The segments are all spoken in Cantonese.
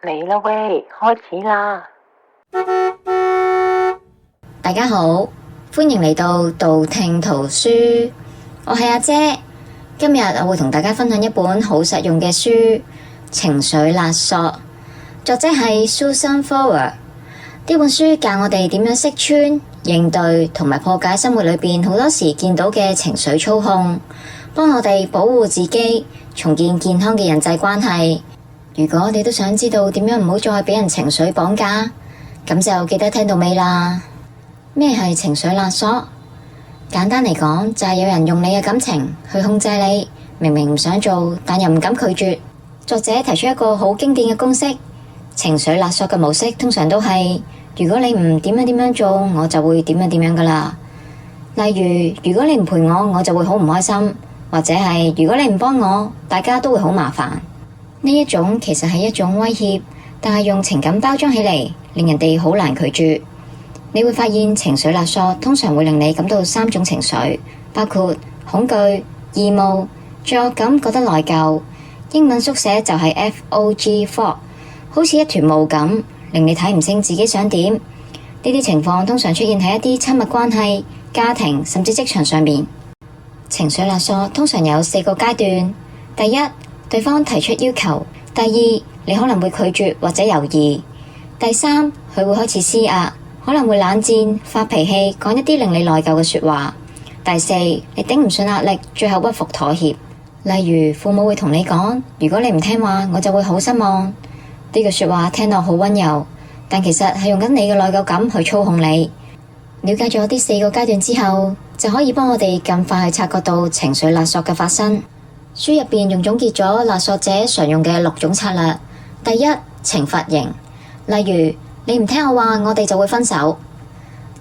嚟啦喂，開始啦！大家好，歡迎嚟到道聽途書，我係阿姐。今日我會同大家分享一本好實用嘅書《情緒勒索》，作者係 Susan Forward。呢本書教我哋點樣識穿、應對同埋破解生活裏邊好多時見到嘅情緒操控，幫我哋保護自己，重建健康嘅人際關係。如果你都想知道點樣唔好再俾人情緒綁架，咁就記得聽到尾啦。咩係情緒勒索？簡單嚟講，就係有人用你嘅感情去控制你，明明唔想做，但又唔敢拒絕。作者提出一個好經典嘅公式，情緒勒索嘅模式通常都係：如果你唔點樣做，我就會點樣噶啦。例如，如果你唔陪我，我就會好唔開心；或者係如果你唔幫我，大家都會好麻煩。呢一種其實係一種威脅，但係用情感包裝起嚟，令人哋好難拒絕。你會發現情緒勒索通常會令你感到3種情緒，包括恐懼、義務、罪惡感，覺得內疚。英文縮寫就係 FOG，好似一團霧咁，令你睇唔清自己想點。呢啲情況通常出現喺一啲親密關係、家庭甚至職場上面。情緒勒索通常有4個階段。第一，對方提出要求；第二，你可能會拒絕或者猶豫；第三，佢會開始施壓，可能會冷戰、發脾氣，講一啲令你內疚嘅說話；第四，你頂唔順壓力，最後屈服妥協。例如父母會同你講：如果你唔聽話，我就會好失望。呢句說話聽落好溫柔，但其實係用緊你嘅內疚感去操控你。了解咗呢4個階段之後，就可以幫我哋更快去察覺到情緒勒索嘅發生。書入邊仲總結咗勒索者常用嘅6種策略。第一，懲罰型，例如你唔聽我話，我哋就會分手。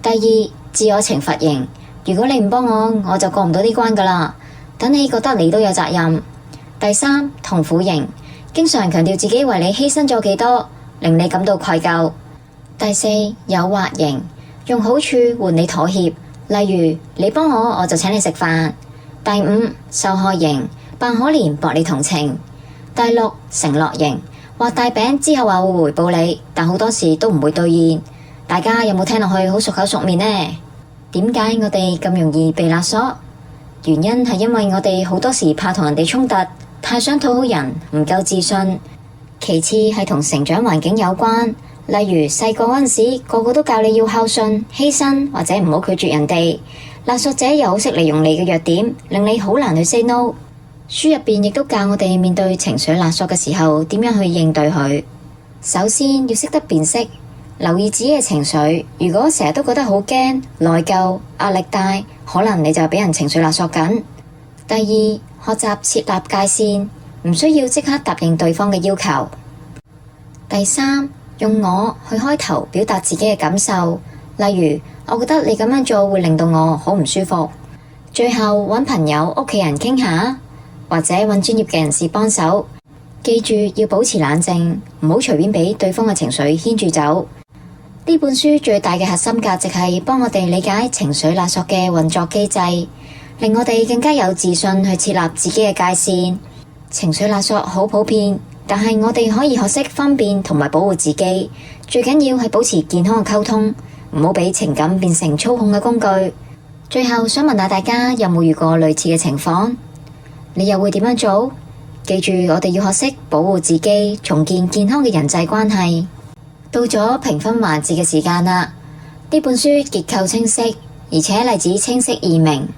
第二，自我懲罰型，如果你唔幫我，我就過唔到呢關噶啦，等你覺得你都有責任。第三，痛苦型，經常強調自己為你犧牲咗幾多，令你感到愧疚。第四，誘惑型，用好處換你妥協，例如你幫我，我就請你食飯。第五，受害型，扮可憐博你同情。第六，承諾型，畫大餅之後話會回報你，但好多時都唔會兌現。大家有冇聽落去好熟口熟面呢？點解我哋咁容易被勒索？原因係因為我哋好多時怕同人哋衝突，太想討好人，唔夠自信。其次係同成長環境有關，例如細個嗰陣時，個個都教你要孝順、犧牲或者唔好拒絕人哋。勒索者又好識利用你嘅弱點，令你好難去 say no。書入邊亦都教我哋面對情緒勒索嘅時候點樣去應對佢。首先要識得辨識，留意自己嘅情緒。如果成日都覺得好驚、內疚、壓力大，可能你就俾人情緒勒索緊。第二，學習設立界線，唔需要即刻答應對方嘅要求。第三，用我去開頭表達自己嘅感受，例如我覺得你咁樣做會令到我好唔舒服。最後揾朋友、屋企人傾下，或者揾專業嘅人士幫手。記住要保持冷靜，唔好隨便俾對方嘅情緒牽住走。呢本書最大嘅核心價值係幫我哋理解情緒勒索嘅運作機制，令我哋更加有自信去設立自己嘅界線。情緒勒索好普遍，但係我哋可以學識分辨同埋保護自己。最緊要係保持健康嘅溝通，唔好俾情感變成操控嘅工具。最後想問下大家，有冇遇過類似嘅情況？你又會點樣做？記住，我哋要學識保護自己，重建健康嘅人際關係。到咗評分環節嘅時間啦！呢本書結構清晰，而且例子清晰易明，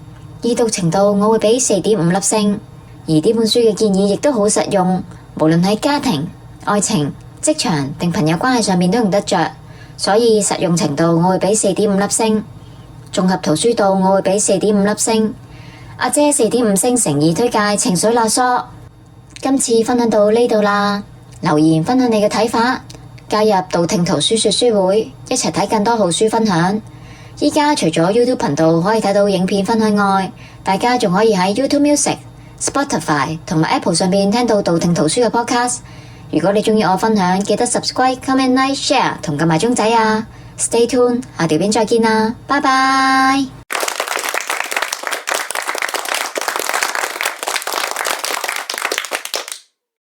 易讀程度我會俾4.5粒星。而呢本書嘅建議亦都好實用，無論喺家庭、愛情、職場定朋友關係上面都用得着，所以實用程度我會俾4.5粒星。綜合圖書度我會俾4.5粒星。阿姐4.5星誠意推介情緒勒索。今次分享到呢度啦，留言分享你嘅睇法，加入道聽途書說書會，一齊睇更多好書分享。依家除咗 YouTube 頻道可以睇到影片分享外，大家仲可以喺 YouTube Music、Spotify 同埋 Apple 上面聽到道聽途書嘅 Podcast。如果你鍾意我分享，記得 Subscribe、Comment、Like、Share 同撳埋鐘仔啊！Stay tuned，下條片再見啦，拜拜。